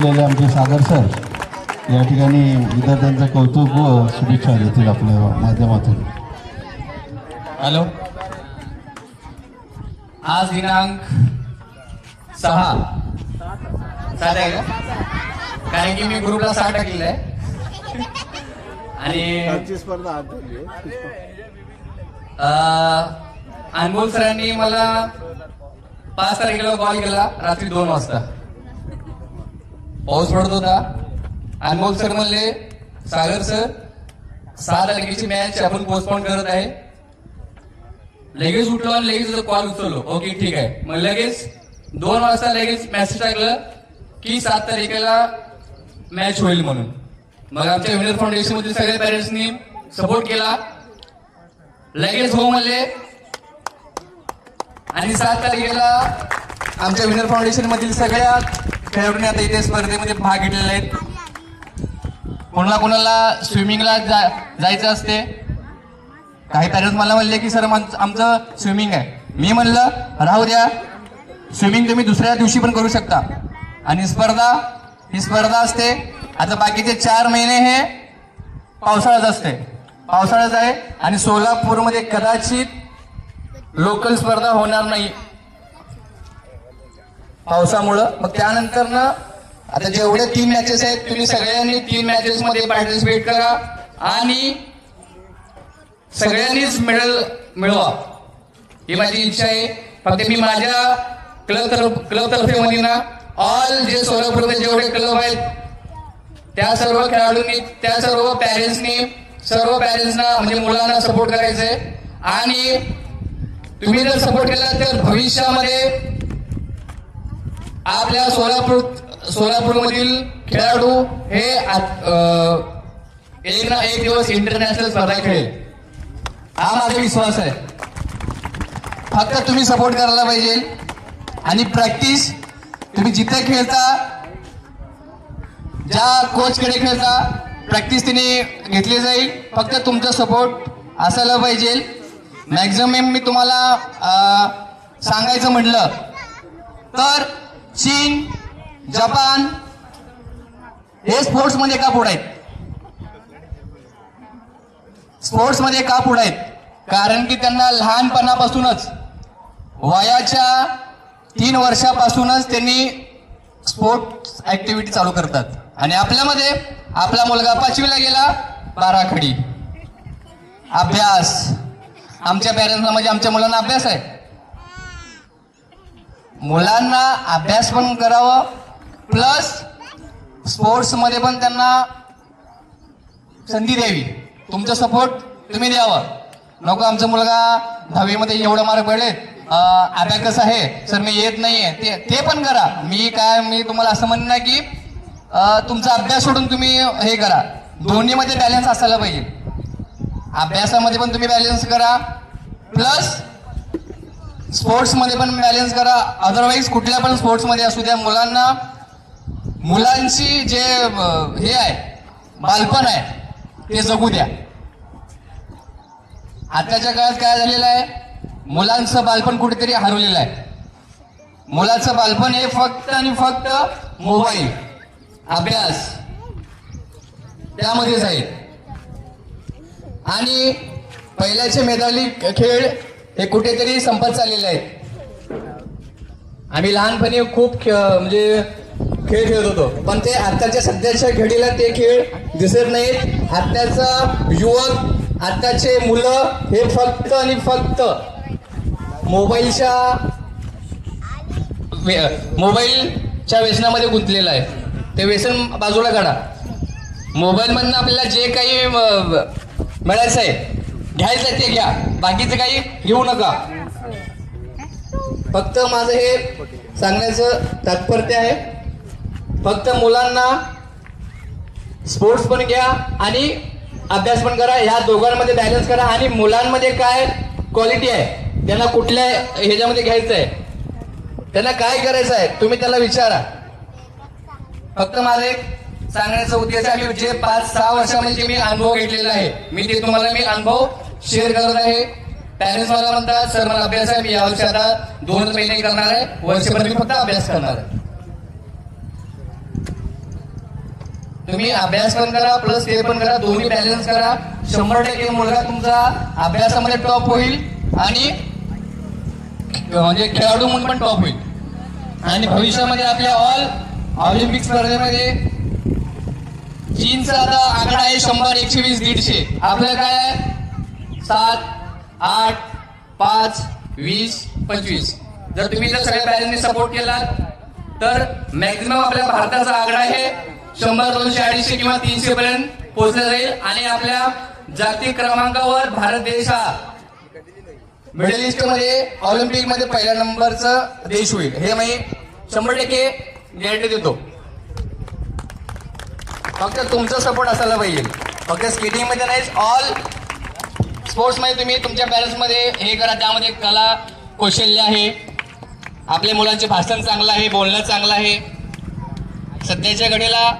आमचे सागर सर या ठिकाणी विद्यार्थ्यांचं कौतुक व शुभेच्छा देतील आपल्या माध्यमातून. हॅलो, आज दिनांक 6 आहे का? कारण की मी ग्रुपला 6 टाकलेलं आहे आणि स्पर्धा अनमोल सरांनी मला 5 तारखेला कॉल केला रात्री 2 वाजता. पाऊस पडत होता. अनमोल सर म्हणले, सागर सर 6 तारखेची मॅच आपण पोस्टपोन करत आहे. लगेच उठलो आणि लगेच कॉल उचललो. ओके ठीक आहे. मग लगेच 2 वाजता लगेच मेसेज टाकलं की 7 तारखेला मॅच होईल म्हणून. मग आमच्या विनर फाउंडेशन मधील सगळ्या पॅरेंट्सनी सपोर्ट केला. लगेच हो म्हणले आणि 7 तारखेला आमच्या विनर फाउंडेशन मधील सगळ्या खेळाडूंनी आता इथे स्पर्धेमध्ये भाग घेतलेला आहे. कोणाला स्विमिंगला जायचं असते. काही पॅरेंट्स मला म्हणले की सर आमचं स्विमिंग आहे. मी म्हणलं राहू द्या, स्विमिंग तुम्ही दुसऱ्या दिवशी पण करू शकता. आणि ही स्पर्धा असते. आता बाकीचे 4 महिने हे पावसाळ्यात असते. पावसाळ्यात आहे आणि सोलापूरमध्ये कदाचित लोकल स्पर्धा होणार नाही पावसामुळं. मग त्यानंतर ना आता जेवढे 3 मॅचेस आहेत तुम्ही सगळ्यांनी 3 मॅचेस मध्ये पार्टिसिपेट करा आणि सगळ्यांनीच मेडल मिळवा ही माझी इच्छा आहे. फक्त मी माझ्या क्लब तर्फे मध्ये ना ऑल जे सोलापूरमध्ये जेवढे क्लब आहेत त्या सर्व खेळाडूंनी, त्या सर्व पॅरेंट्सना म्हणजे मुलांना सपोर्ट करायचंय. आणि तुम्ही जर सपोर्ट केला तर भविष्यामध्ये आपल्या सोलापूरमधील खेळाडू हे एक ना एक दिवस इंटरनॅशनल स्पर्धा खेळेल हा माझा विश्वास आहे. फक्त तुम्ही सपोर्ट करायला पाहिजे. आणि प्रॅक्टिस तुम्ही जिथे खेळता, ज्या कोचकडे खेळता, प्रॅक्टिस तिने घेतली जाईल. फक्त तुमचा सपोर्ट असायला पाहिजे. मॅक्झिमम मी तुम्हाला सांगायचं म्हटलं तर चीन, जपान हे स्पोर्ट्समध्ये का पुढे आहेत? स्पोर्ट्समध्ये का पुढे आहेत? कारण की त्यांना लहानपणापासूनच वयाच्या 3 वर्षापासूनच त्यांनी स्पोर्ट्स ऍक्टिव्हिटी चालू करतात. आणि आपल्यामध्ये आपला मुलगा 5वीला गेला, 12 खडी अभ्यास. आमच्या पॅरेंट्सना म्हणजे आमच्या मुलांना अभ्यास आहे. मुलांना अभ्यास पण करावं प्लस स्पोर्ट्स मध्ये पण त्यांना संधी द्यावी. तुमचा सपोर्ट तुम्ही द्यावं. नको आमचा मुलगा 10वी मध्ये एवढं मार्क पडलेत, अबॅकस आहे सर मी येत नाहीये, ते पण करा. मी तुम्हाला असं म्हणणं की तुमचा अभ्यास सोडून तुम्ही हे करा. दोन्हीमध्ये बॅलन्स असायला पाहिजे. अभ्यासामध्ये पण तुम्ही बॅलन्स करा प्लस स्पोर्ट्स मध्ये पण बॅलन्स करा. अदरवाईज कुठल्या पण स्पोर्ट्स मध्ये असू द्या, मुलांची जे हे आहे बालपण आहे ते जगू द्या. आताच्या काळात काय झालेलं आहे, मुलांचं बालपण कुठेतरी हरवलेलं आहे. मुलाचं बालपण हे फक्त आणि फक्त मोबाईल, अभ्यास त्यामध्येच आहे. आणि पहिल्याचे मैदानी खेळ हे कुठेतरी संपत चाललेले आहेत. आम्ही लहानपणी खूप म्हणजे खेळ खेळत होतो, पण ते आत्ताच्या सध्याच्या घडीला ते खेळ दिसत नाहीत. आत्ताचा युवक, आत्ताचे मुलं हे फक्त आणि फक्त मोबाईलच्या व्यसनामध्ये गुंतलेलं आहे. ते व्यसन बाजूला काढा. मोबाईल मधनं आपल्याला जे काही मिळायचं आहे, घ्यायचं ते घ्या, बाकीचं काही घेऊ नका. फक्त माझं हे सांगण्याचं तात्पर्य आहे, फक्त मुलांना स्पोर्ट्स पण घ्या आणि अभ्यास पण करा. ह्या दोघांमध्ये बॅलन्स करा. आणि मुलांमध्ये काय क्वालिटी आहे, त्यांना कुठल्या ह्याच्यामध्ये घ्यायचं आहे, त्यांना काय करायचं आहे, तुम्ही त्याला विचारा. फक्त माझं एक सांगण्याचा उद्देश आहे, जे 5-6 वर्षामध्ये मी अनुभव घेतलेला आहे ते तुम्हाला मी अनुभव शेअर करत आहे. पॅरेंट्स मला म्हणतात सर मला अभ्यास आहे, मी यावर्षी आता 2 महिने करणार आहे, वर्षभर मी फक्त अभ्यास करणार आहे. तुम्ही अभ्यास पण करा प्लस ते पण करा, दोन्ही बॅलन्स करा. 100% मुलगा तुमचा अभ्यासामध्ये टॉप होईल आणि म्हणजे खेळाडू म्हणून पण टॉप होईल. आणि भविष्यामध्ये आपल्या ऑलिम्पिक स्पर्धेमध्ये चीनचा आता आकडा आहे 100, 120, 150. आपलं काय आहे 7, 8, 5, 20, 25. जर तुम्ही सगळ्या पॅरेंटनी सपोर्ट केला तर मॅक्झिमम आपल्या भारताचा आकडा आहे 100, 200, 250 किंवा 300 पर्यंत पोहोचला जाईल. आणि आपल्या जागतिक क्रमांकावर भारत देश हा मिडल ईस्ट मध्ये ऑलिम्पिक मध्ये पहिल्या नंबरचा देश होईल. हे मी 100% गॅरंटी देतो. फक्त तुमचा सपोर्ट असायला पाहिजे. फक्त स्केटिंग मध्ये नाही, ऑल स्पोर्ट्स मध्ये तुम्ही तुमच्या पॅरेंट्स मध्ये हे करा. त्यामध्ये कला कौशल्य आहे, आपल्या मुलांचे भाषण चांगलं आहे, बोलणं चांगलं आहे. सध्याच्या घडीला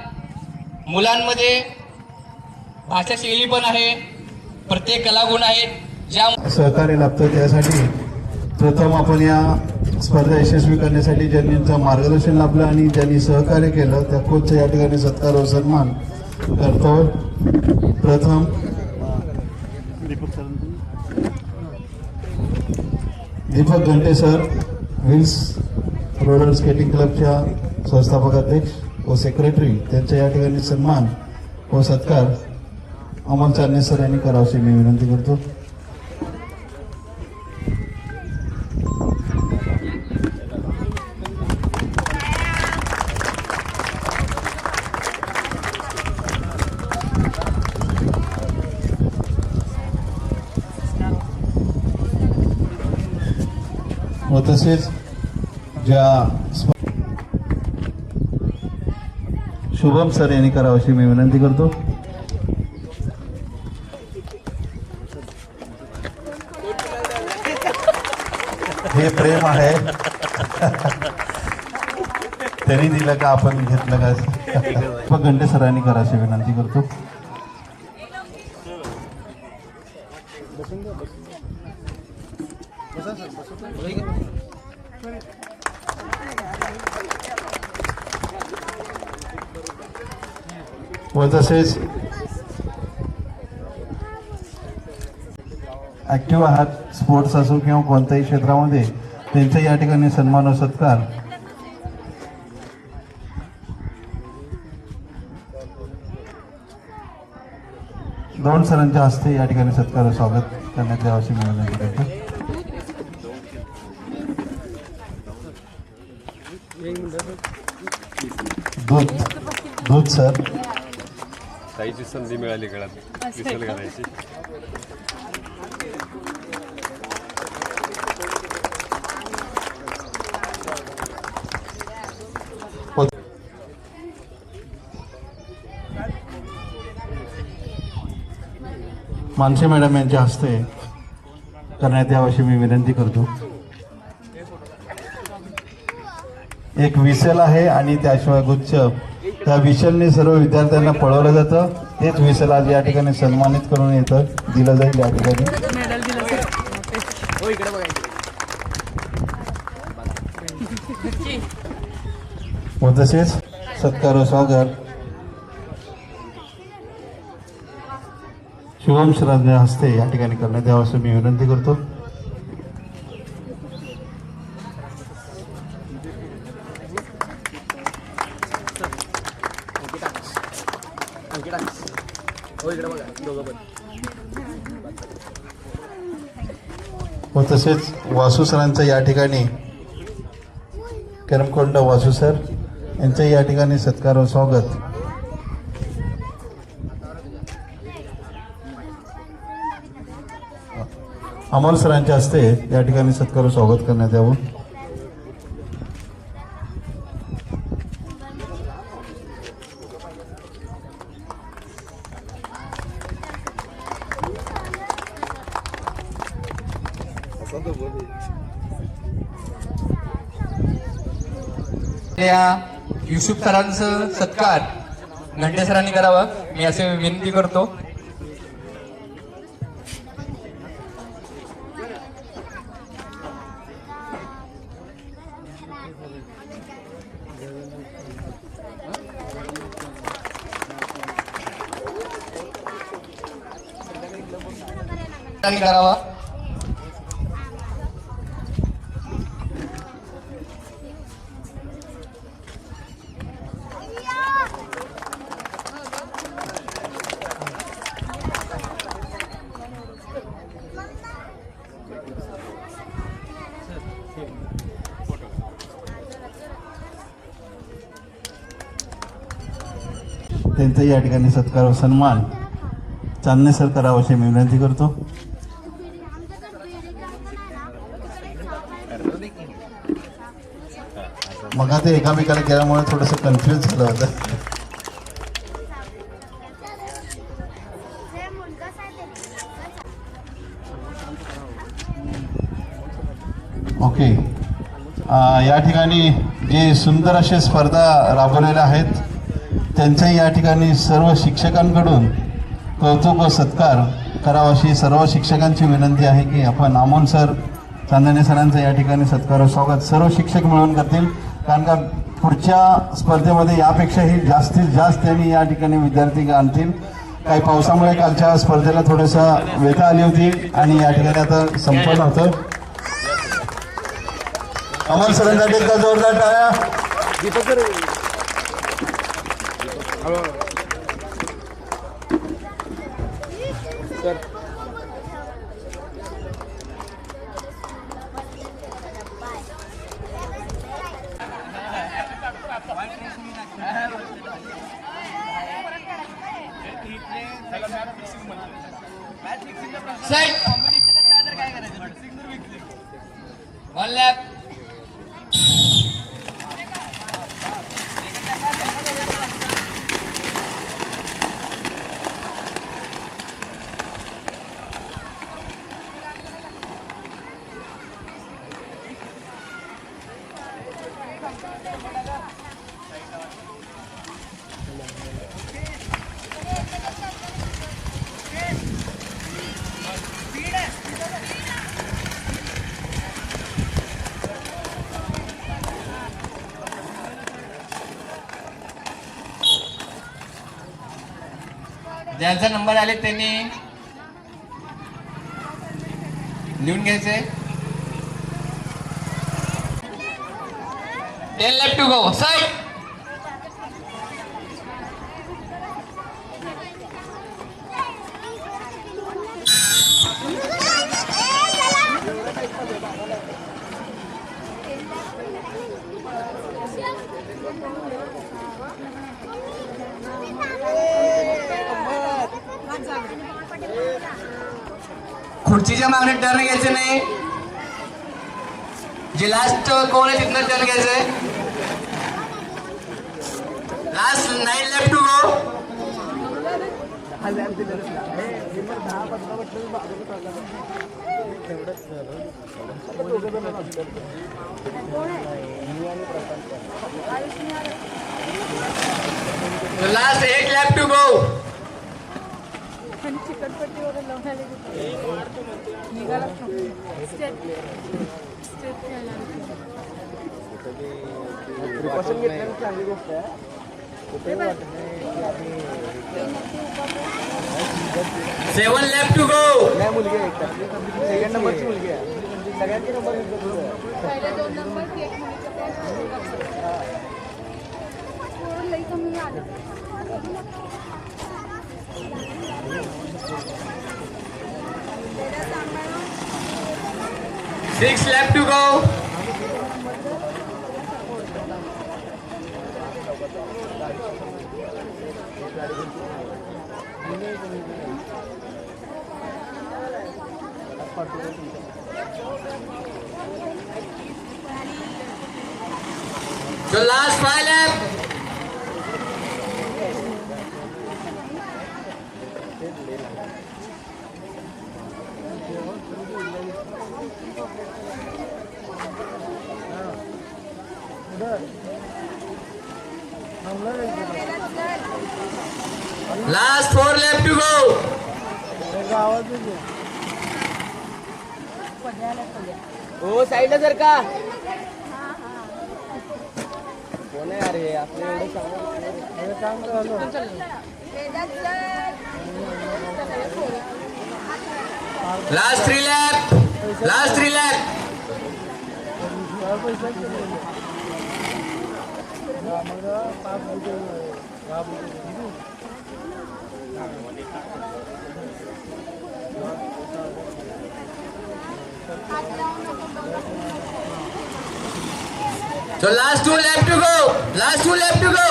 मुलांमध्ये भाषा शैली पण आहे, प्रत्येक कलागुण आहेत. ज्या सहकार्य लाभतं त्यासाठी प्रथम आपण या स्पर्धा यशस्वी करण्यासाठी ज्यांचं मार्गदर्शन लाभलं आणि ज्यांनी सहकार्य केलं त्या कोचचा या ठिकाणी सत्कार व सन्मान करतो. प्रथम दीपक घंटे सर, व्हील्स रोलर स्केटिंग क्लबच्या संस्थापक अध्यक्ष व सेक्रेटरी, त्यांच्या या ठिकाणी सन्मान व सत्कार अमोल चांदणे सर यांनी करावशी मी विनंती करतो. व तसेच ज्या शुभम सर यांनी करावं अशी मी विनंती करतो. हे प्रेम आहे त्यांनी दिलं का आपण घेतलं का. घंटे सरांनी करा अशी विनंती करतो. व तसेच ऍक्टिव्ह आहात, स्पोर्ट्स असो किंवा कोणत्याही क्षेत्रामध्ये, त्यांचा या ठिकाणी सन्मान व सत्कार दोन सरांच्या हस्ते या ठिकाणी सत्कार व स्वागत करण्यात यावं अशी मी विनंती करतो. दूध सर, ताईची संधी मिळाली गळ्यात विसल घालायची. मानसे मॅडम यांच्या हस्ते करण्यात यावं अशी मी विनंती करतो. एक विसेल आहे आणि त्याशिवाय गुच्छ, त्या विसेलने सर्व विद्यार्थ्यांना पळवलं जातं. तेच विसेल आज या ठिकाणी सन्मानित करून येतं, दिलं जाईल या ठिकाणी. व तसेच सत्कार व स्वागत शुभम सरांच्या हस्ते या ठिकाणी करण्यात यावं असं मी विनंती करतो. व तसेच वासू सरांचं या ठिकाणी, करमकोंड वासू सर यांचं या ठिकाणी सत्कार व स्वागत. अमोल सरांच्या हस्ते या ठिकाणी सत्कार व स्वागत करण्यात यावं. युसुफ सरांचं सत्कार घंटे सरांनी करावा मी असे विनंती करतो. करावा. त्यांचा या ठिकाणी सत्कार व सन्मान चांदणे सर करावा अशी मी विनंती करतो. मग ते एकामेकाला केल्यामुळे थोडंसं कन्फ्युज झालं होतं. ओके, या ठिकाणी जे सुंदर असे स्पर्धा राबवलेल्या आहेत त्यांच्याही या ठिकाणी सर्व शिक्षकांकडून कौतुक व सत्कार करावा अशी सर्व शिक्षकांची विनंती आहे की आपण अमोल सर, चांदणे सरांचं या ठिकाणी सत्कार व स्वागत सर्व शिक्षक मिळून करतील. कारण का पुढच्या स्पर्धेमध्ये यापेक्षाही जास्तीत जास्त त्यांनी या ठिकाणी विद्यार्थी आणतील. काही पावसामुळे कालच्या स्पर्धेला थोडंसं व्यथा आली होती आणि या ठिकाणी आता संपन्न होतं. अमोल सरांसाठी एकदा जोरदार टाळ्या. Set 1 lap. ज्यांचा नंबर आले त्यांनी लिहून घ्यायचे. 10 लेफ्ट टू गो. साइड. खुर्चीच्या मागणे टर्न घ्यायचे नाही. जे लास्ट कोण आहे तिथनं टर्न घ्यायचंय. Last 9 left to go. Last 8 left to go. चिकटपट्टी वगैरे लावून निघाला चांगली गोष्ट आहे. 7 लेफ्ट टू गो. मुलगी आहे सेकंड नंबरची मुलगी आहे. सगळ्यांचे नंबर पहिल्या 2 नंबर एक मुलीचा आलं. 6 left to go. The last 5 left. Last 4 left to go. हो साईडला जर का कोण आहे अरे आपलं एवढं काम करायला last 3 lap, last 3 lap. So last 2 left to go. Last 2 left to go.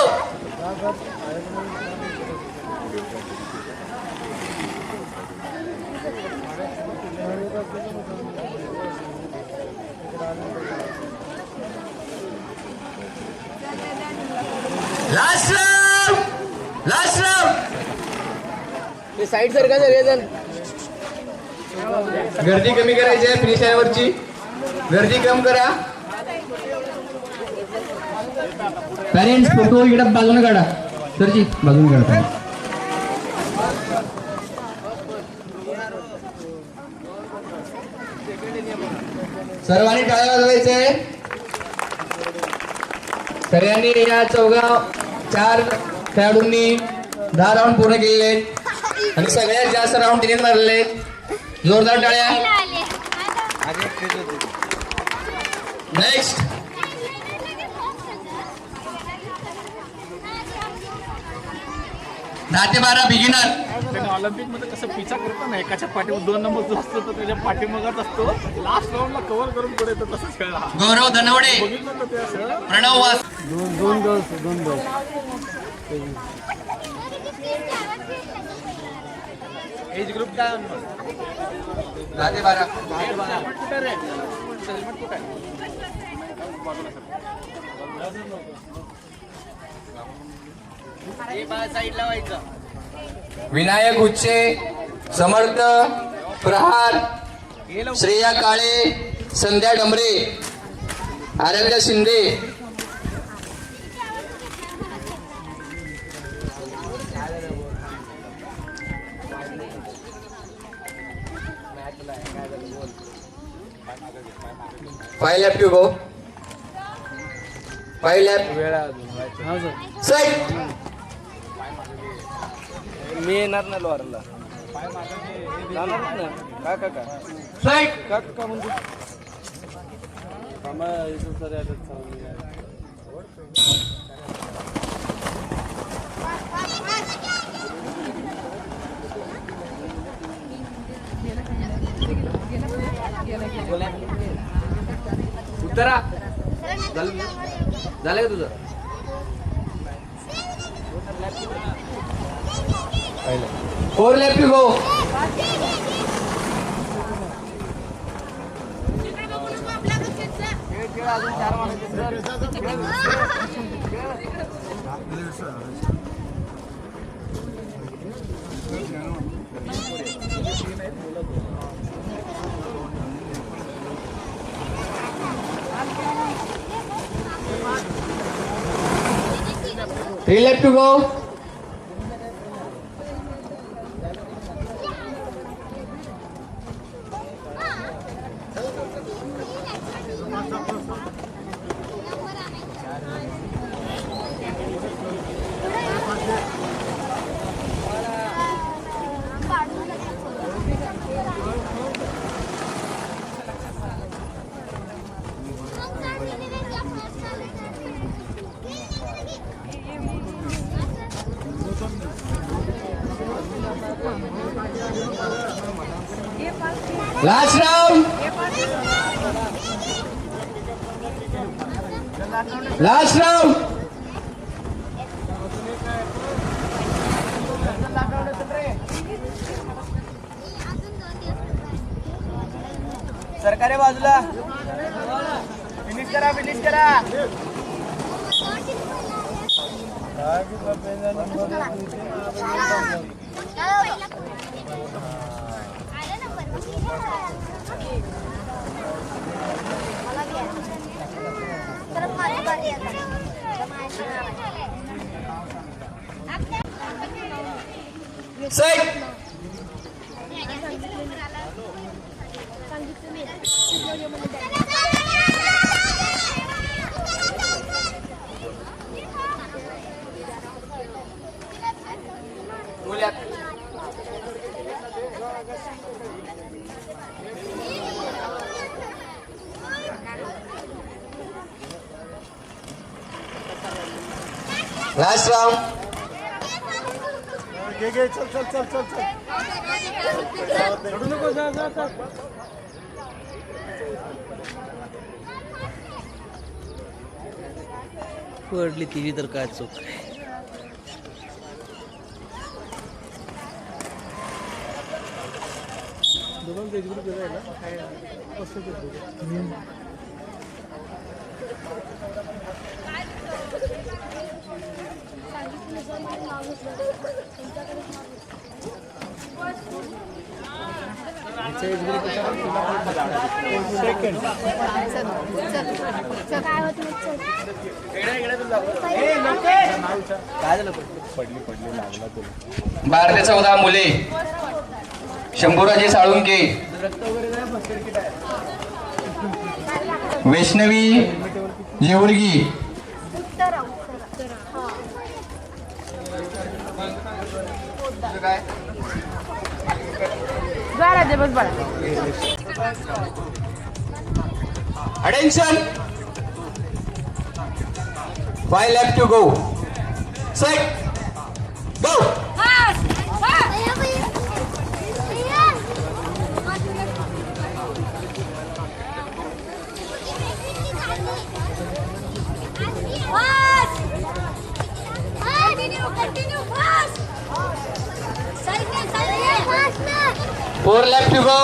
Last round. Last round. ते साईड सर का सगळेजण गर्दी कमी करायची आहे फिनिश लाईनवरची. गर्दी कम करा. पॅरेंट्स फोटो इकडे बाजूने काढा. सरजी बाजूने काढा. सर्वांनी टाळ्या वाजवायचे. सगळ्यांनी या 4 खेळाडूंनी 10 राऊंड पूर्ण केलेले आहेत आणि सगळ्यात जास्त राऊंड तिने मारले. जोरदार टाळ्या. नेक्स्ट 10 ते 12 बिगिनर. त्याने ऑलिम्पिक मध्ये कसं पिचा करतो ना, एकाच्या पाठीवर 2 नंबर जो असतो तो त्याच्या पाठीमागत असतो. लास्ट राऊंडला कव्हर करून पुढे येतो. तसंच खेळला हा. गौरव धनवडे, बघितलं ना ते असं. प्रणव वास. दोन गर्ल्स एज ग्रुप काय 10 ते 12. कुठे रे हेल्मेट कुठे आहे? साईडला व्हायचं. विनायक उच्चे, समर्थ प्रहार, श्रेया काळे, संध्या डमरे, Aaradhya Shinde. Five left to go. 5 left. वेळ आहे अजून. हा सर Set. मी येणार ना लोहारला. जाणारच ना का Set. का म्हणजे सर उत्तरा झालं का तुझं? Four left to go. अजून 4 मारायचे Three left to go. Last round. Last round. सरकारी बाजूला फिनिश करा Set. Last round. घे चल चल चल चल चल रडू नको जा जा जा पडली तिची तर काय चूक. दोघांचं एक्झिक्यूट केलं आहे ना काय बारा ते 14 मुले. Shambhuraje Salunke, Vaishnavi Jevalgi, attention. 5 left to go. Set. Go. Continue fast. 4 left to go.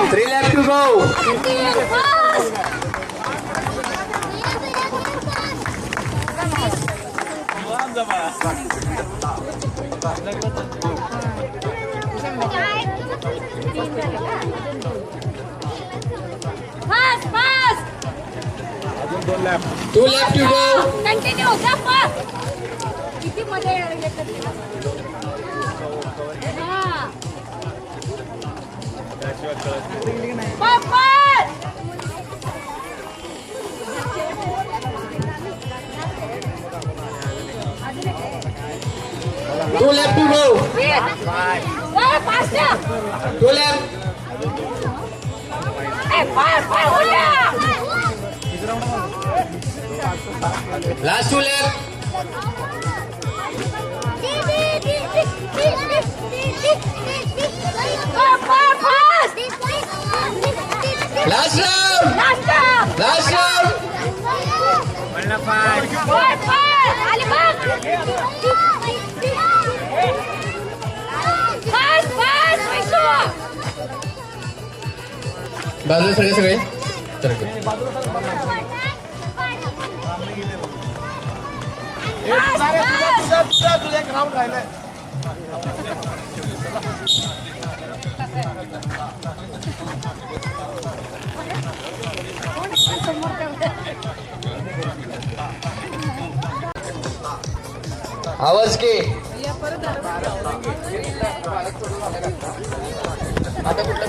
Three left to go. Two left to go. Continue. किती मध्ये Two left to go. Two left. Last two left. Last round. Last round. बाजूला सगळे सगळे तुझा एक round राहिलाय आवाज के आता कुठला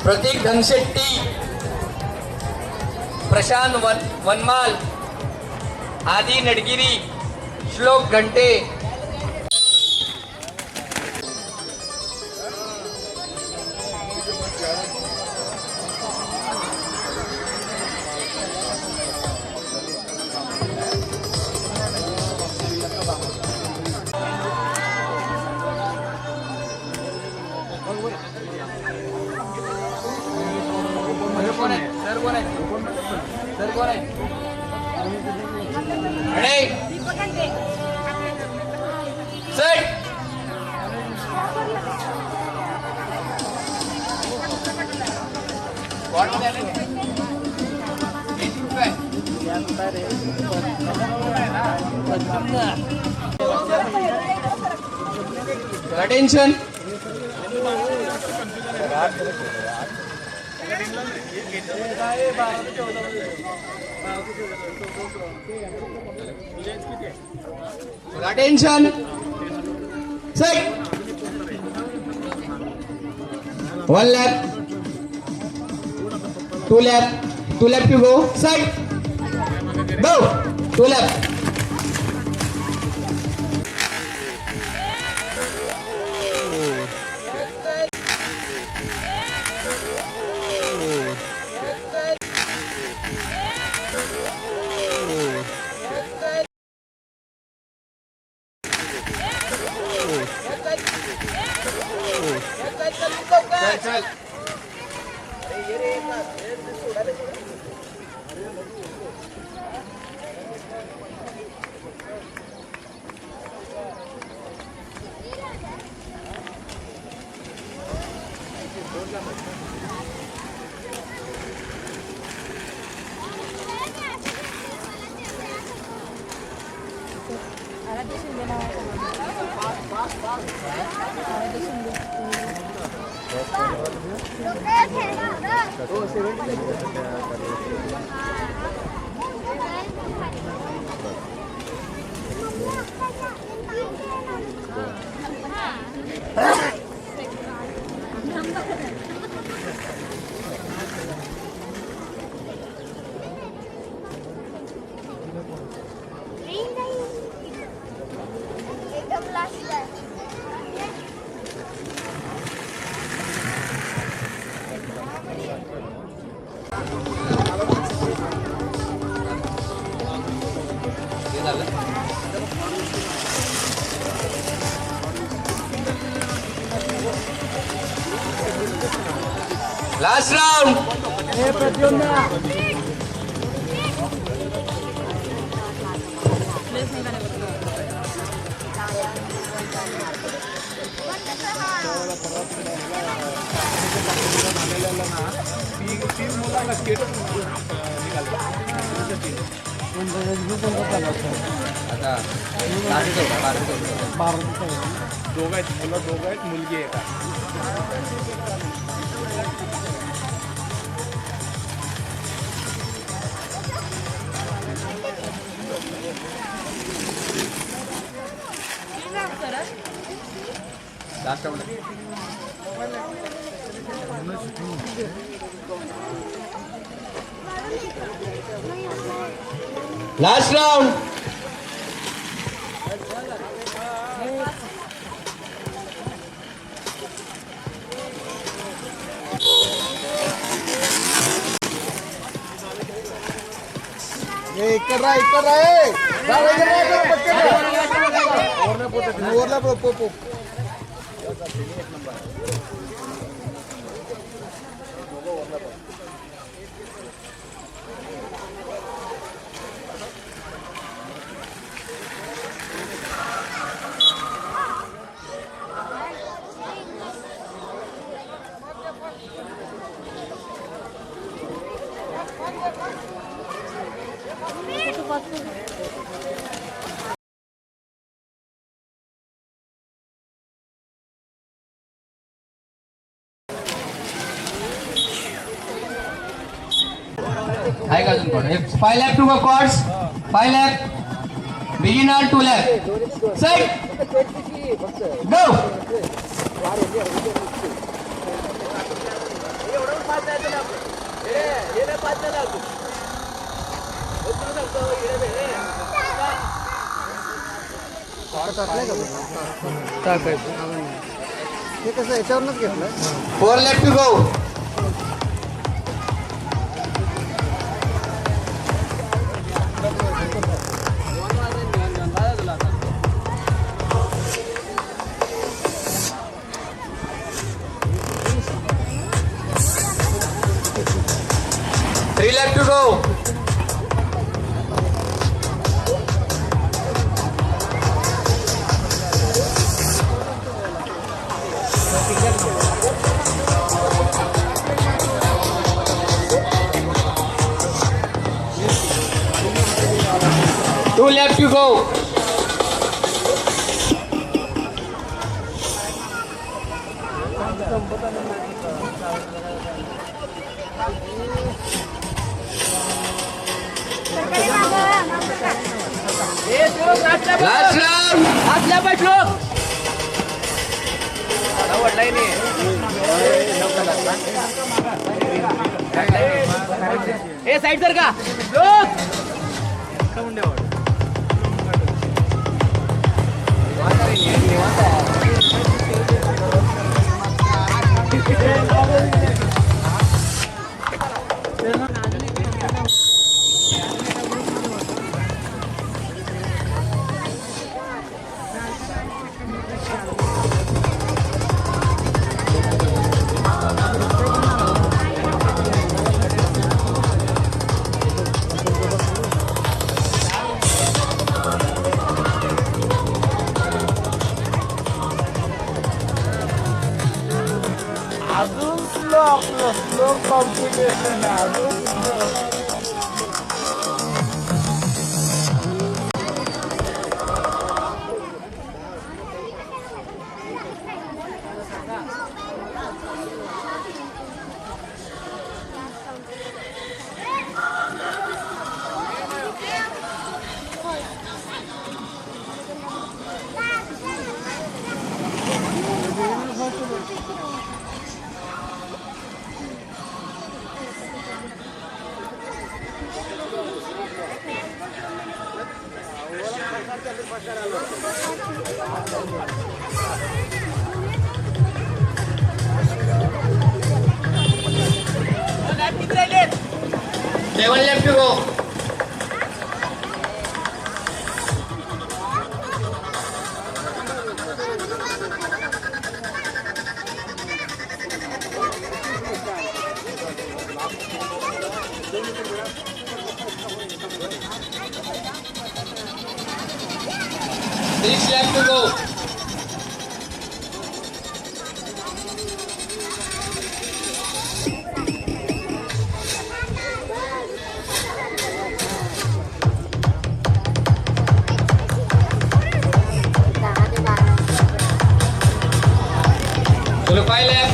प्रतीक धनशेट्टी, प्रशांत वनमाल, आदि नडगिरी, श्लोक घंटे. Attention. Attention. Set. 1 lap. 2 lap. 2 lap to go. Set. Go. 2 lap. Last round. दोघं आहेत मुलं, दोघं आहेत मुलगी आहे का. Last round. आहे का अजून कोण? 5 lap to go chords. 5 lap. Beginner 2 lap. Set. Go. हे कसं याच्यावरच घेतलं. 4 lap to go. Three left to go. Two left to go. वडलाय नाही ए साईड जर का Seven left to go. Six left to go. Chalo, five left.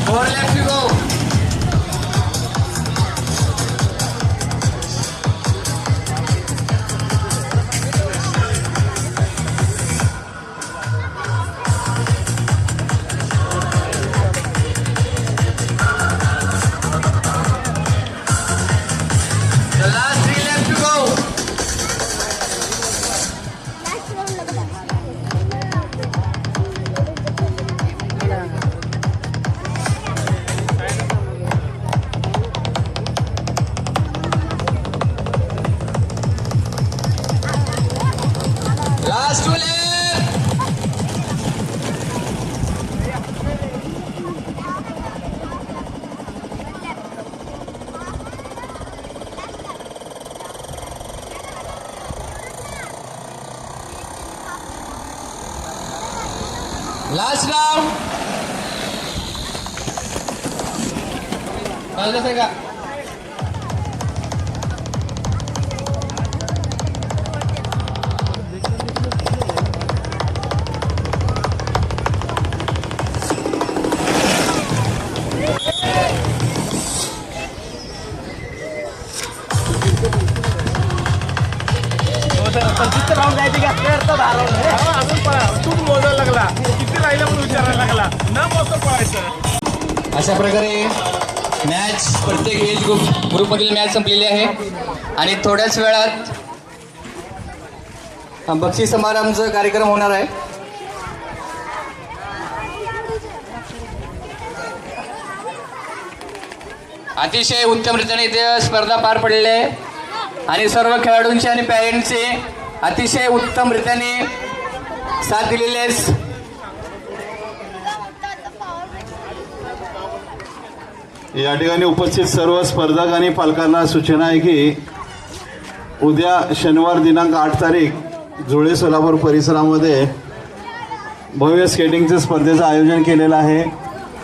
Four left to go. The last three left to go. Last two left. Last round. Kalau saya enggak. Round जायचे की अजून तूच मोजायला लागला किती राहिलं म्हणून विचारायला लागला न मोजता पळायचं. अशा प्रकारे मॅच प्रत्येक एज ग्रुपमधील मॅच संपलेली आहे आणि थोड्याच वेळात बक्षीस समारंभाचा कार्यक्रम होणार आहे. अतिशय उत्तमरित्याने इथे स्पर्धा पार पडलेली आहे आणि सर्व खेळाडूंचे आणि पॅरेंट्सचे अतिशय उत्तमरित्याने साथ दिलेली आहे. या ठिकाणी उपस्थित सर्व स्पर्धक आणि पालकांना सूचना आहे की उद्या शनिवार दिनांक 8 तारीख जुळे सोलापूर परिसरामध्ये भव्य स्केटिंगच्या स्पर्धेचं आयोजन केलेलं आहे.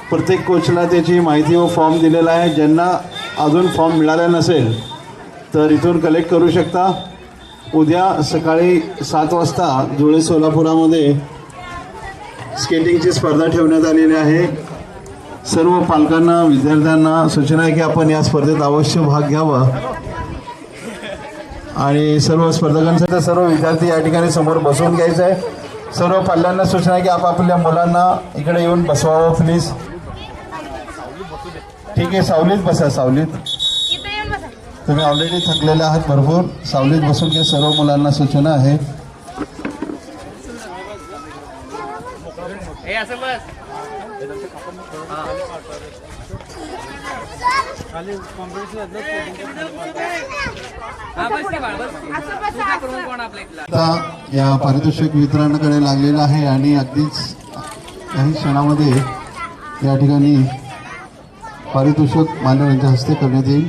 प्रत्येक कोचला त्याची माहिती व फॉर्म दिलेला आहे. ज्यांना अजून फॉर्म मिळाला नसेल तर इथून कलेक्ट करू शकता. उद्या सकाळी 7 वाजता धुळे सोलापुरामध्ये स्केटिंगची स्पर्धा ठेवण्यात आलेली आहे. सर्व पालकांना विद्यार्थ्यांना सूचना आहे की आपण या स्पर्धेत अवश्य भाग घ्यावा आणि सर्व स्पर्धकांसाठी सर्व विद्यार्थी या ठिकाणी समोर बसवून घ्यायचं आहे. सर्व पाल्यांना सूचना आहे की आपापल्या मुलांना इकडे येऊन बसवावं प्लीज. ठीक आहे, सावलीत बसा. सावलीत इथे येऊन बसा. तुम्ही ऑलरेडी थकलेले आहात भरपूर. सावलीत बसून घ्या. सर्व मुलांना सूचना आहे. आता या पारितोषिक वितरणाकडे लागलेला आहे आणि अगदीच काही क्षणामध्ये या ठिकाणी पारितोषिक मान्यवरांच्या हस्ते करण्यात येईल.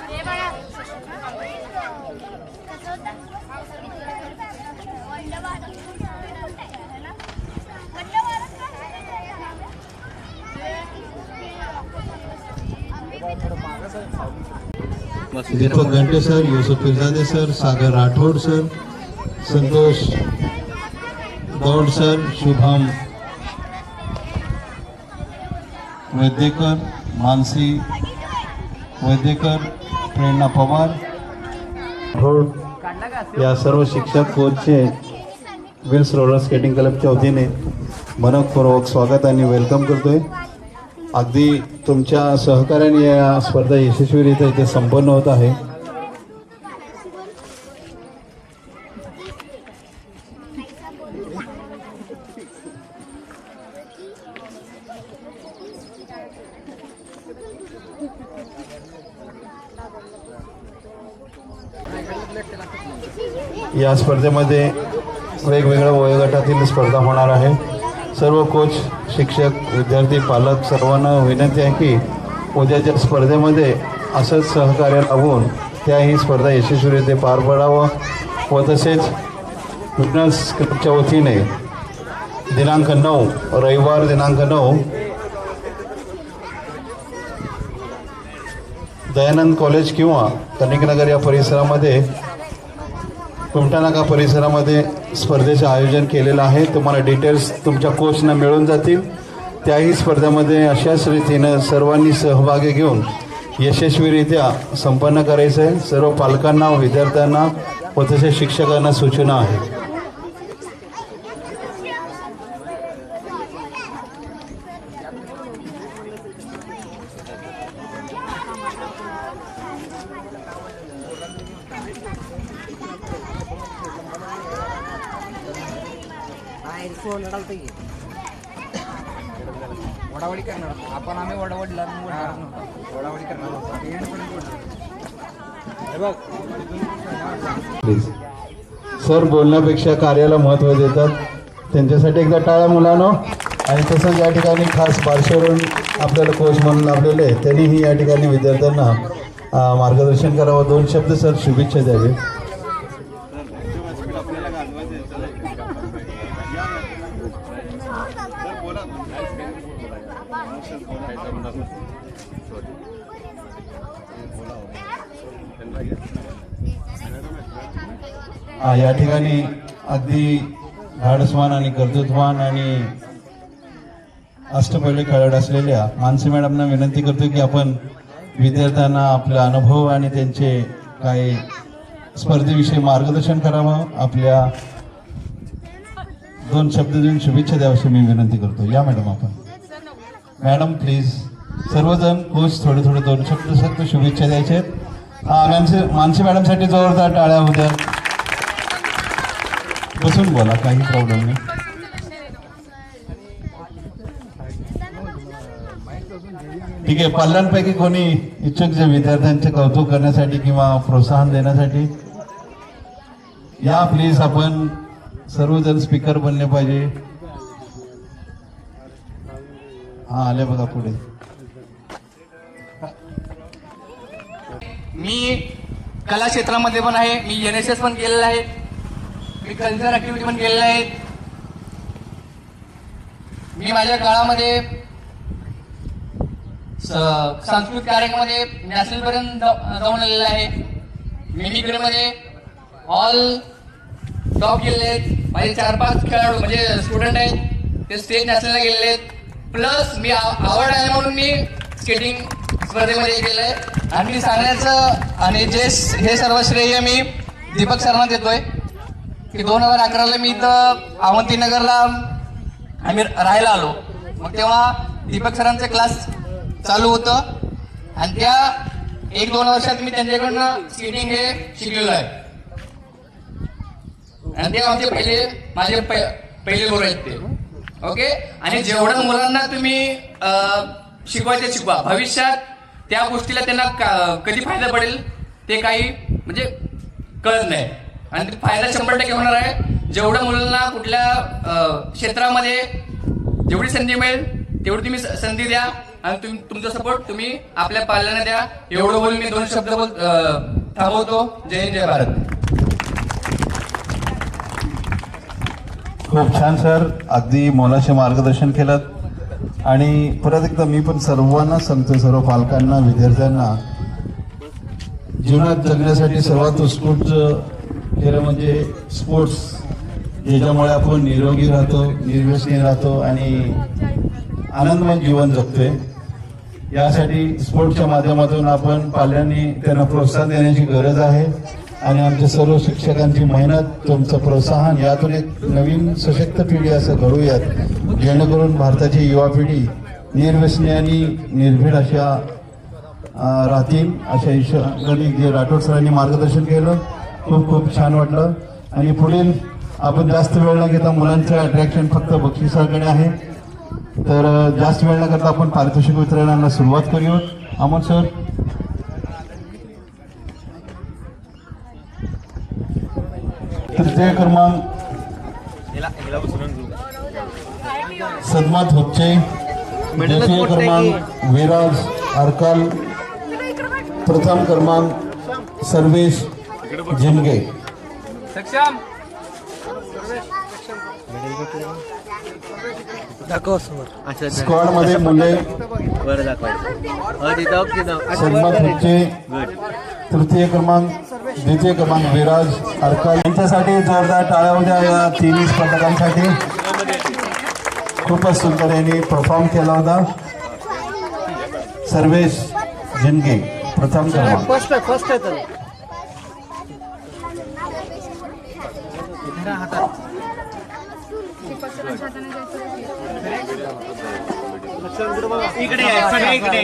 हे बघा. दीपक घंटे सर, युसुफ पिरजादे सर, सागर राठोड सर, संतोष गौड सर, शुभम वैद्यकर, मानसी वैद्यकर, प्रेरणा पवार, राठोड या सर्व शिक्षक कोचचे विल्स रोलर स्केटिंग क्लबच्या वतीने मनपूर्वक स्वागत आणि वेलकम करतोय. अगदी तुमच्या सहकार्याने या स्पर्धा यशस्वीरित्या इथे संपन्न होत आहे. या स्पर्धेमध्ये वेगवेगळ्या वयोगटातील स्पर्धा होणार आहे. सर्व कोच, शिक्षक, विद्यार्थी, पालक सर्वांना विनंती आहे की उद्याच्या स्पर्धेमध्ये असंच सहकार्य लावून त्या ही स्पर्धा यशस्वीरित्या पार पडावं व तसेच फिटनेस क्लबच्या वतीने दिनांक 9 रविवार दिनांक 9 दयानंद कॉलेज किंवा कनिकनगर या परिसरामध्ये कुमटा नाका परिसरामध्ये स्पर्धेचे आयोजन केलेलं आहे. तुम्हाला डिटेल्स तुमच्या कोचना मिळून जातील. त्याही स्पर्धेमध्ये अशाच रीतीनं सर्वांनी सहभागी घेऊन यशस्वीरित्या संपन्न करायचं आहे. सर्व पालकांना, विद्यार्थ्यांना व तसेच शिक्षकांना सूचना आहे. वडावडी करणार आपण. आम्ही वडावडीला वडावडी करणार. प्लीज सर बोलण्यापेक्षा कार्याला महत्त्व देतात. त्यांच्यासाठी एकदा टाळ्या मुलांनो. आणि तसंच या ठिकाणी खास बारशेवरून आपल्याला कोच म्हणून लाभलेले त्यांनीही या ठिकाणी विद्यार्थ्यांना मार्गदर्शन करावं. 2 शब्द सर शुभेच्छा द्यावे. या ठिकाणी अगदी धाडसवान आणि कर्तृत्वान आणि अष्टपैलू खेळाडू असलेल्या मानसी मॅडमना विनंती करतो की आपण विद्यार्थ्यांना आपला अनुभव आणि त्यांचे काही स्पर्धेविषयी मार्गदर्शन करावं. आपल्या 2 शब्द देऊन शुभेच्छा द्यावी मी विनंती करतो. या मॅडम आपण. मॅडम प्लीज सर्वजण कोच थोडे 2 शब्द फक्त शुभेच्छा द्यायचे. मानसी मॅडमसाठी जोरदार टाळ्या होत्या. बसून बोला, काही प्रॉब्लेम नाही. ठीक आहे. पाल्यांपैकी कोणी इच्छुक जे विद्यार्थ्यांचे कौतुक करण्यासाठी किंवा प्रोत्साहन देण्यासाठी या प्लीज. आपण सर्वजण स्पीकर बनले पाहिजे. हा आले बघा पुढे. मी कला क्षेत्रामध्ये पण आहे, मी NSS पण केलेलं आहे, मी कल्चर ऍक्टिव्हिटी पण केलेल्या आहेत. मी माझ्या काळामध्ये सांस्कृतिक कार्यक्रमामध्ये नॅशनल पर्यंत जाऊन आलेला आहे. मिमिक्रीमध्ये ऑल टॉप गेलेले आहेत. माझे 4-5 खेळाडू म्हणजे स्टुडंट आहेत, ते स्टेट नॅशनलला गेलेले आहेत. प्लस मी आवड आहे म्हणून मी स्केटिंग स्पर्धेमध्ये गेलेलं आहे. आणि मी सांगण्याचं आणि हे सर्व श्रेय मी दीपक सरांना देतोय की 2011ला मी इथं अवंतीनगरला आम्ही राहायला आलो. मग तेव्हा दीपक सरांचे क्लास चालू होतं आणि त्या 1-2 वर्षात मी त्यांच्याकडनं स्केटिंग हे शिकलेलो आहे. आणि ते आमचे माझे पहिले गुरु आहेत ते. ओके. आणि जेवढं मुलांना तुम्ही शिकवायचे शिकवा, भविष्यात त्या गोष्टीला त्यांना कधी फायदा पडेल ते काही म्हणजे कळत नाही. आणि फायदा 100% होणार आहे. जेवढं मुलांना कुठल्या क्षेत्रामध्ये जेवढी संधी मिळेल तेवढी तुम्ही संधी द्या आणि तुमचा सपोर्ट तुम्ही आपल्या पाल्याने द्या. एवढं बोलून मी 2 शब्द थांबवतो. जय हिंद, जय भारत. खूप छान सर, अगदी मोलाचे मार्गदर्शन केलं. आणि परत एकदा मी पण सर्वांना सांगतो, सर्व पालकांना, विद्यार्थ्यांना, जीवनात जगण्यासाठी सर्वात उत्कृष्ट खेळ म्हणजे स्पोर्ट्स, ज्याच्यामुळे आपण निरोगी राहतो, निर्व्यसनी राहतो आणि आनंदमय जीवन जगतोय. यासाठी स्पोर्ट्सच्या माध्यमातून आपण पाल्यांनी त्यांना प्रोत्साहन देण्याची गरज आहे. आणि आमच्या सर्व शिक्षकांची मेहनत, तुमचं प्रोत्साहन, यातून एक नवीन सशक्त पिढी असं घडूयात, जेणेकरून भारताची युवा पिढी निर्व्यसनी आणि निर्भीड अशा राहतील. अशा ईश्वरांनी जे राठोड सरांनी मार्गदर्शन केलं, खूप खूप छान वाटलं. आणि पुढील आपण जास्त वेळ न घेता, मुलांचं अट्रॅक्शन फक्त बक्षिसाकडे आहे, तर जास्त वेळ न करता आपण पारितोषिक वितरणाला सुरुवात करूया. अमोल सर. तृतीय क्रमांक सदमात होच्चे, द्वितीय क्रमांक विराज अरकाल, प्रथम क्रमांक सर्वेश झिमगे. दाखव समोर. स्क्वॉड मध्ये मुले बरं दाखवायचं. सदमात होच्चे, तृतीय क्रमांक, द्वितीय क्रमांक विराज अरकाल. यांच्यासाठी जोरदार टाळ्या होत्या या तिन्ही स्पर्धकांसाठी. खूपच सुंदर यांनी परफॉर्म केला होता. सर्वेश झिमगे प्रथम क्रमांक. फर्स्ट आहे तर इकडे आहे, सगळे इकडे.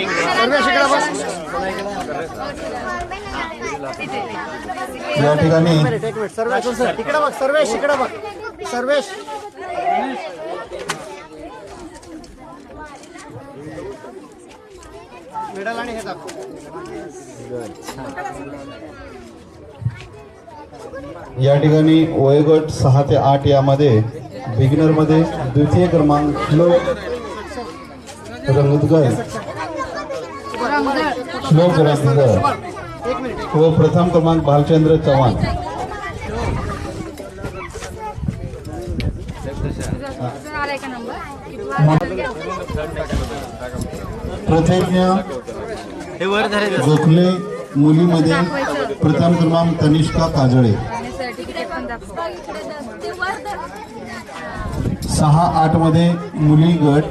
या ठिकाणी इकडे बघ सर्वेश, इकडे बघ सर्वेश. मेडल आणि हे दाखव. या ठिकाणी वयोगट 6 ते 8 यामध्ये बिगिनर मध्ये द्वितीय क्रमांक श्लोक रंगदगर व प्रथम क्रमांक भालचंद्र चव्हाण. आलाय का नंबर? प्रतिज्ञा गोखले मुलीमध्ये प्रथम क्रमांक तनिष्का काजळे. सर्टिफिकेट पण दाखव. 6-8 मध्ये मुली गट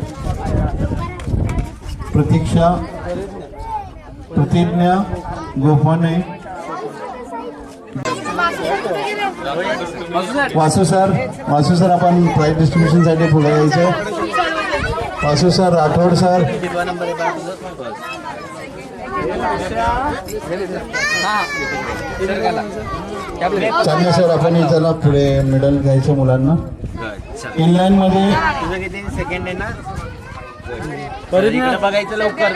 प्रतिज्ञा गोफाने. वासू सर आपण प्राइज डिस्ट्रीब्युशन साठी पुढे यायचं. वासू सर, राठोड सर, चांगले सर, आपण चला पुढे मेडल घ्यायचं मुलांना. इनलाईन मध्ये सेकंड आहे ना, बघायचं लवकर.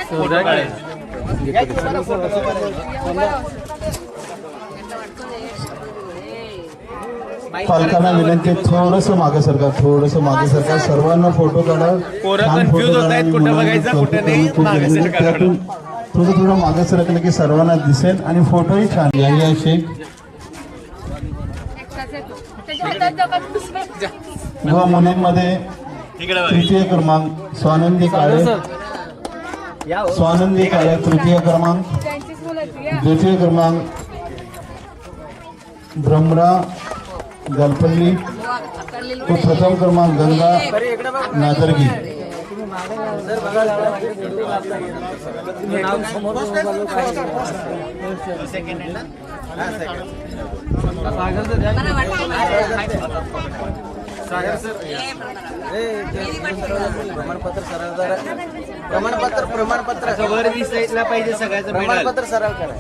पालकांना विनंती, थोडस मागे सरका, सर्वांना फोटो काढा. पोरं कन्फ्यूज होत आहेत, कुठं बघायचं कुठं नाही. थोडं मागे सरकलं की सर्वांना दिसेल आणि फोटोही छान. याहिया शेख एकटाच येतो त्याच्या हातात दगड पुसलं. व मुलींमध्ये तृतीय क्रमांक स्वानंदी काळे, स्वानंदी काळे तृतीय क्रमांक. त्यांचीच मुलं आहेत, या. द्वितीय क्रमांक भ्रमरा गलपल्ली व प्रथम क्रमांक गंगा नादरगी. प्रमाणपत्र वर दिसायला पाहिजे सगळ्याचं प्रमाणपत्र सराव करा.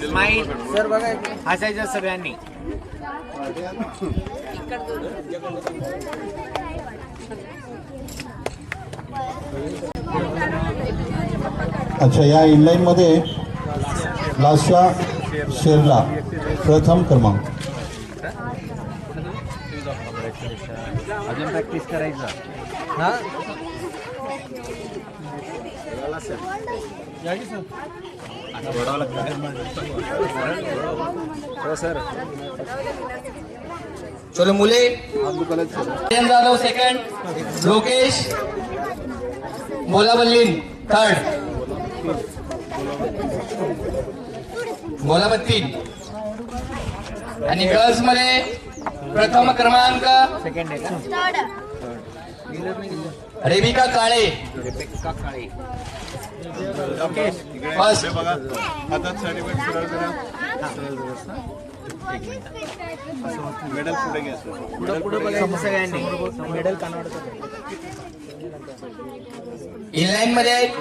स्माईल सर बघा हसायचं सगळ्यांनी. अच्छा, या इनलाईन मध्ये लाशा शेरला प्रथम क्रमांक. अजून प्रॅक्टिस करायचं. हा चलो मुले. आर्यन जाधव सेकंड, लोकेश बोलाबल्लीन थर्ड, बोलाबत्तीन. आणि गर्ल्स मध्ये प्रथम क्रमांक सेकंड आहे का? Rebecca Kale first. पुढे बघायचं सगळ्यांनी. मेडल कानावर इनलाईन मध्ये आहेत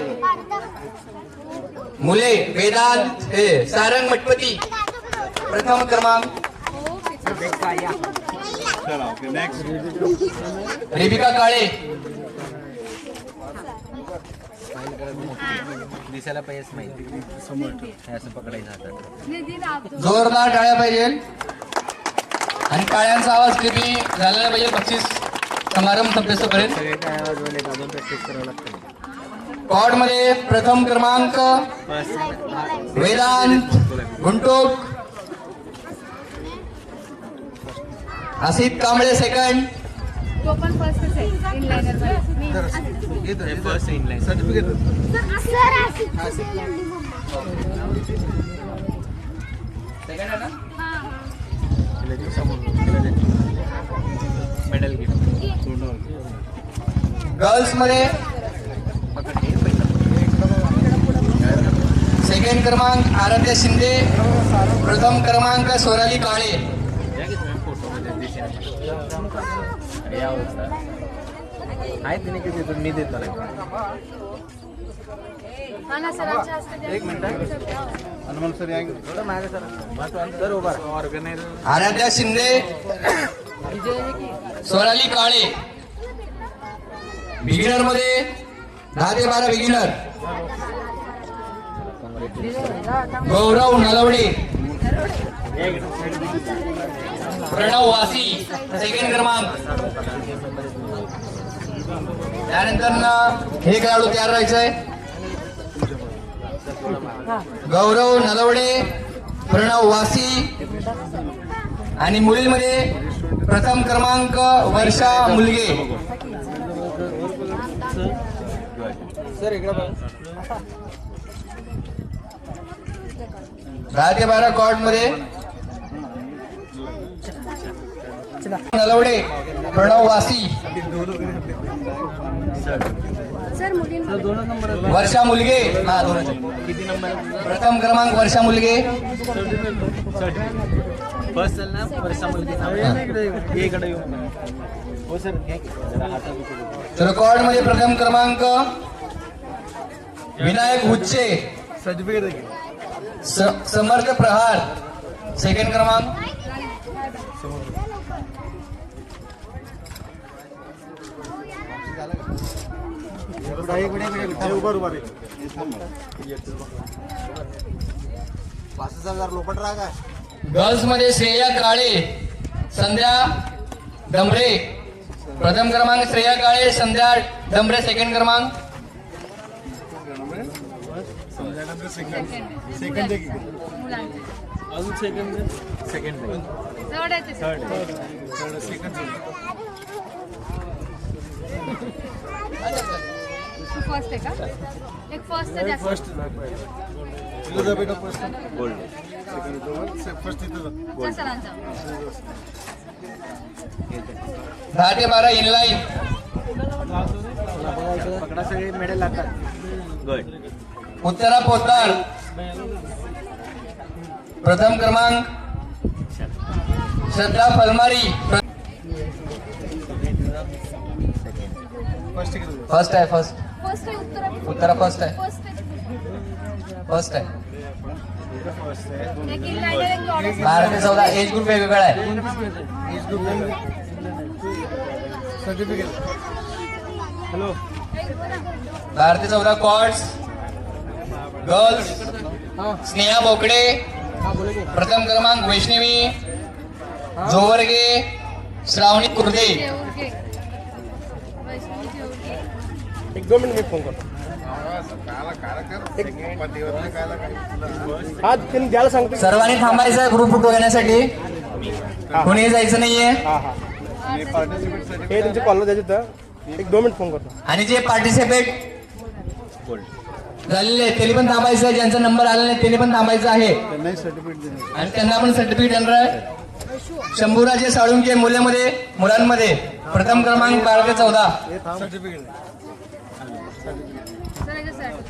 मुले वेदांत सारंग मठपती प्रथम क्रमांक, रेबिका काळे. दिसायला पाहिजे स्माईल. असं पकडायचं हातात. निधी लाभतो. जोरदार टाळ्या पाहिजे आणि टाळ्यांचा आवाज कधी झालेला पाहिजे. 25 समारंभ संपेपर्यंत. सगळे काय आवाज वाले अजून प्रॅक्टिस करावं लागतं. कॉड मध्ये प्रथम क्रमांक वेदांत गुंटोक, आसित कांबळे सेकंड, तो पण फर्स्टच आहे इनलाइनर मध्ये. फर्स्ट इनलाईन सर्टिफिकेट मेडल घे. गर्ल्स मध्ये सेकंड क्रमांक आराध्या शिंदे, प्रथम क्रमांक सोनाली काळे. आहे तिने किती देतो मी देतो नाही. हा ना सरांच्या हस्ते एक मिनिट थोडं मागे सर उभा ऑर्गनायझर. आराध्या शिंदे, सोनाली काळे. बिगिनर मध्ये 10 ते 12 बिगिनर. गौरव नलवडे, प्रणव वासी सेकंड क्रमांक. त्यानंतर हे खेळाडू तयार राहायचंय. गौरव नलवडे, प्रणव वासी. आणि मुलींमध्ये प्रथम क्रमांक वर्षा मुलगे. सर इकडे बघा. 10 ते 12 कॉर्ट मध्ये नलवडे, प्रणव वासी, सर मुलींमध्ये वर्षा मुलगे. हा दोन. किती नंबर? प्रथम क्रमांक वर्षा मुलगे. फर्स्ट चल ना वर्षा मुलगी इकडे येऊ. हो सर तर रेकॉर्ड मध्ये प्रथम क्रमांक विनायक हुच्चे, सर्टिफिकेट समर्थ प्रहार सेकंड क्रमांक. गर्ल्स मध्ये श्रेया काळे, संध्या डंबरे. प्रथम क्रमांक श्रेया काळे, संध्या डंबरे सेकंड क्रमांक. सेकंड मुलांचे अजून सेकंड जवळ आहे ते. तू फर्स्ट आहे का? एक फर्स्ट आहे जास्त. त्या सरांचा 10 ते 12 इनलाईन. पकडा सगळे मेडल लागतात. उत्तरा पोतदार प्रथम क्रमांक, श्रद्धा फलमारी फर्स्ट आहे. फर्स्ट आहे उत्तरा फर्स्ट आहे. फर्स्ट आहे. एक इनलाइनर एक लॉरेन्स. 12 ते 14 एज ग्रुप वेगवेगळा आहे. हॅलो 12 ते 14 कॉर्ड्स गर्ल्स. स्नेहा बोकडे प्रथम क्रमांक, वैष्णवी जोवर्गे, श्रावणी कुर्दे. जेऊरगे. वैष्णवी जेऊरगे. एक 2 मिनिट मी फोन करतो. हा त्यांनी द्यायला सांगतो. सर्वांनी थांबायचं आहे ग्रुप फोटो घेण्यासाठी. कोणी जायचं नाहीये. हे तुमच्या कॉलला द्यायचे तर एक 2 मिनिट फोन करतो. आणि जे पार्टिसिपेट झालेले त्यांनी पण थांबायचं आहे. ज्यांचा नंबर आला नाही त्यांनी पण थांबायचं आहे आणि त्यांना पण सर्टिफिकेट देणार आहे. शंभूराजे साळुंके मुलांमध्ये प्रथम क्रमांक 12 ते 14. सर याच्यासाठी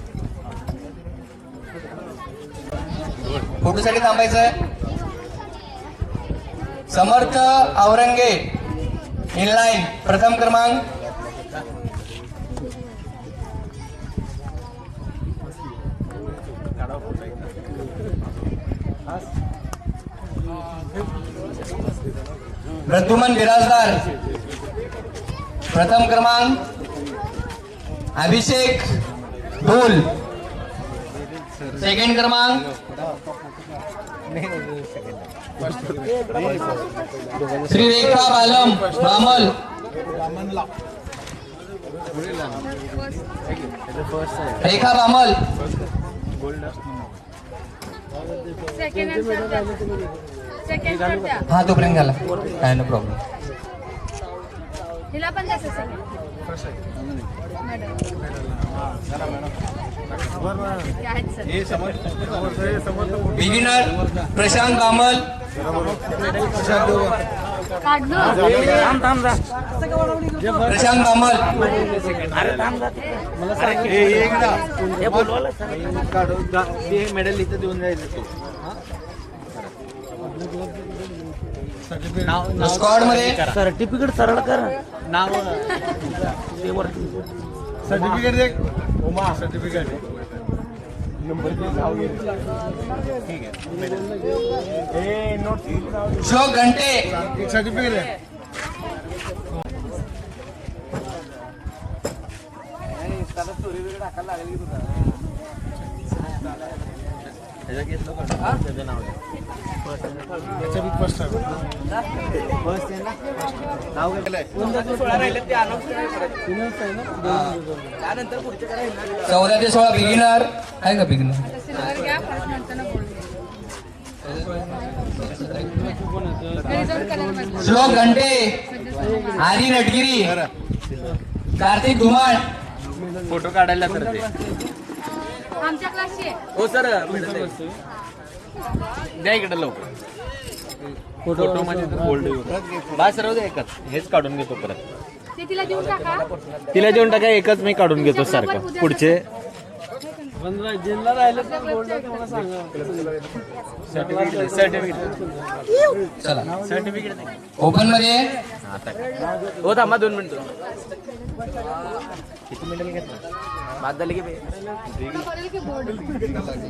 फोटोसाठी थांबायचं आहे. समर्थ औरंगे इनलाईन प्रथम क्रमांक. प्रद्युमन बिराजदार प्रथम क्रमांक. अभिषेक ढोल सेकंड क्रमांक. श्री रेखा बालम Balmer Rekha Balmer. Second and third द्या. हा तोपर्यंत झाला काय नो प्रॉब्लेम. हिला पण द्यायचं second. Madam beginner Prashant Balmer. Prashant Balmer. Medal इथं देऊन जायचं. स्क्वॉड मध्ये सर्टिफिकेट सरळ कर. नाव सर्टिफिकेट दे. उमा सर्टिफिकेट ठीक आहे. श्लोक घंटे सर्टिफिकेट आहे. त्याचं नाव त्यानंतर पुढचे करायला 14 ते 16 बिगिनर आहे का बिगिनर. सिल्वर घ्या परत नंतर बोलू. घरी जाऊन कलर मध्ये. श्लोक घंटे, आदी नटगिरी, कार्तिक धुमाळ. फोटो काढायला तर ते आमच्या क्लासची आहे. हो सर द्या इकडे लवकर. फोटो म्हणजे बोल्ड बस राहू दे. एकच हेच काढून घेतो परत. ते तिला देऊन टाका. तिला देऊन टाका. एकच मी काढून घेतो सारखं. पुढचे जिल्हा राहिले तर बोलतो की मला सांगा. सर्टिफिकेट चला सर्टिफिकेट ओपन मध्ये हो थांबा 2 मिनिटं. किती मिनिटं घेतलं बाद झाली की बोलेल की बोर्ड.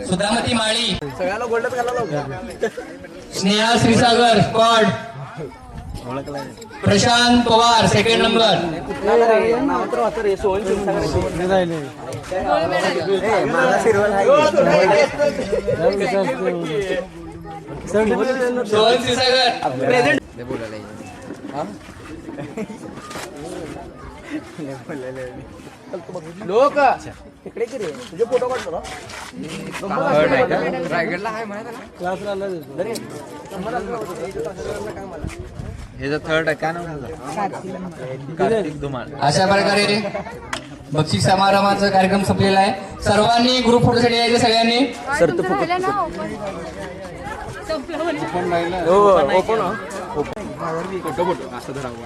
सुधामती माळी, सगळ्याला गोल्डच घालावं. Sneha Shrisagar squad. Prashant Pawar second number. Sohan Kshirsagar. लोक तिकडे की रे तुझे फोटो काढतो हे थर्ड आहे काय नाव कार्तिक धुमाळ. अशा प्रकारे बक्षीस समारंभाचा कार्यक्रम संपलेला आहे. सर्वांनी ग्रुप फोटोसाठी यायचं सगळ्यांनी. राहिलं ना open. संपलं म्हणे. ओपन फोटो असं धरावं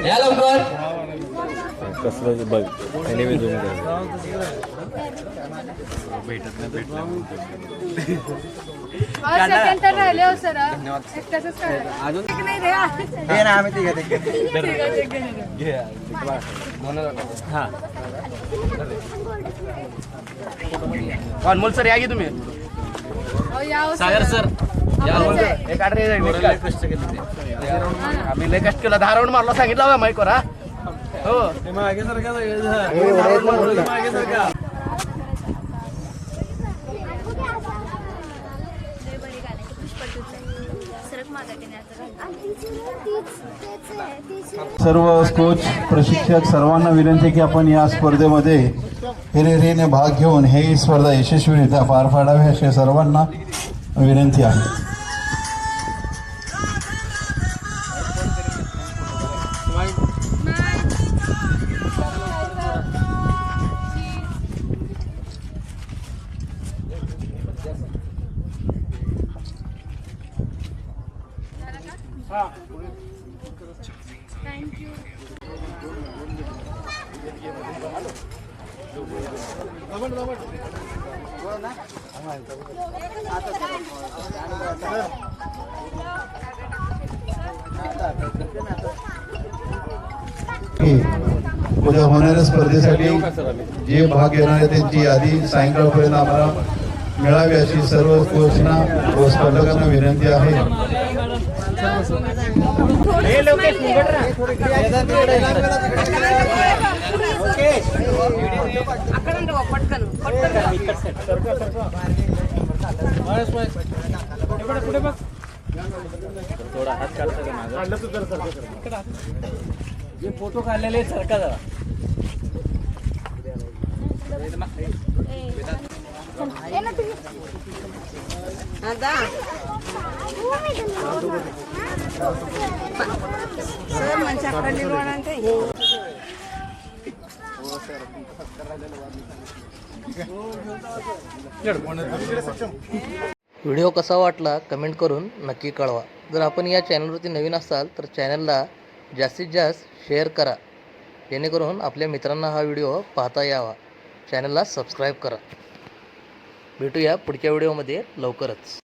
या लवकर. कसलं बघ त्याने मी झूम सेकंड तर राहिले हो सर. एकटाच काढलं. एक नाही रे. आम्ही तिघे अनमोल सर या की तुम्ही अहो, या हो सागर सर आम्हाला एक आम्ही लय कष्ट केला 10 राऊंड मारला सांगितलं बा माईक वर हा हो सर्व कोच प्रशिक्षक सर्वांना विनंती की आपण या स्पर्धेमध्ये हिरिरीने भाग घेऊन ही स्पर्धा यशस्वीरित्या पार पाडावी अशी सर्वांना विनंती आहे. उद्या होणाऱ्या स्पर्धेसाठी जे भाग घेणार आहे त्यांची यादी सायंकाळपर्यंत आम्हाला मिळावी अशी सर्व कोचना व स्पर्धकांना विनंती आहे. जे फोटो काढलेले सरका जरा व्हिडिओ कसा वाटला कमेंट करून नक्की कळवा. जर आपण या चॅनलवरती नवीन असाल तर चॅनलला जास्तीत जास्त शेअर करा जेणेकरून आपल्या मित्रांना हा व्हिडिओ पाहता यावा. चॅनलला सबस्क्राईब करा. भेटूया पुढच्या व्हिडिओमध्ये लवकरच.